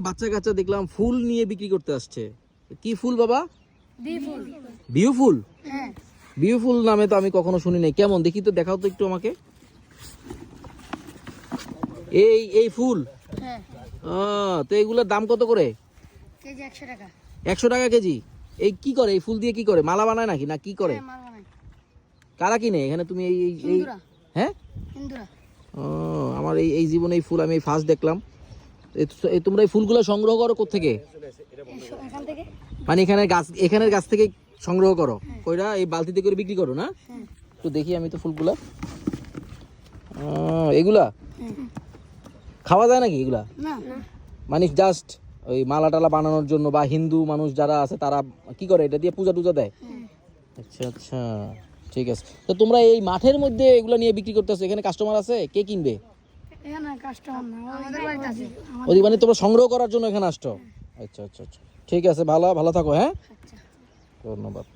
বাচ্চা কাচ্চা দেখলাম ফুল নিয়ে বিক্রি করতে আসছে। কি ফুল বাবা? বিউফুল। বিউফুল? হ্যাঁ। বিউফুল নামে তো আমি কখনো শুনি নাই। কেমন দেখি তো, দেখাও তো একটু আমাকে। এই ফুল? হ্যাঁ। তো এইগুলোর দাম কত করে? কেজি 100 টাকা। 100 টাকা কেজি? এই কি করে, এই ফুল দিয়ে কি করে, মালা বানায় নাকি, না কি করে? মাল বানাই। কারা কিনে এখানে? তুমি এই এই হিন্দুরা। হ্যাঁ, হিন্দুরা। আমার এই জীবনে এই ফুল আমি ফার্স্ট দেখলাম। তোমরা এই ফুলগুলো সংগ্রহ করো কোত্থেকে? এখান থেকে। মানে এখানের গাছ থেকে সংগ্রহ করো? কইরা এই বালতিতে করে বিক্রি করো না? তো দেখি আমি তো ফুলগুলা। এগুলা খাওয়া যায় নাকি এগুলা? না। মানে জাস্ট ওই মালা টালা বানানোর জন্য, বা হিন্দু মানুষ যারা আছে তারা কি করে, এটা দিয়ে পূজা টুজা দেয়? আচ্ছা আচ্ছা, ঠিক আছে। তো তোমরা এই মাঠের মধ্যে এগুলা নিয়ে বিক্রি করতেছো, এখানে কাস্টমার আছে? কে কিনবে? এখানে কাস্টমার না, আমাদের বাড়িতে আছে। ওই মানে তোমরা সংগ্রহ করার জন্য এখানে আসছো? আচ্ছা আচ্ছা আচ্ছা, ঠিক আছে, ভালো থাকো। হ্যাঁ, ধন্যবাদ।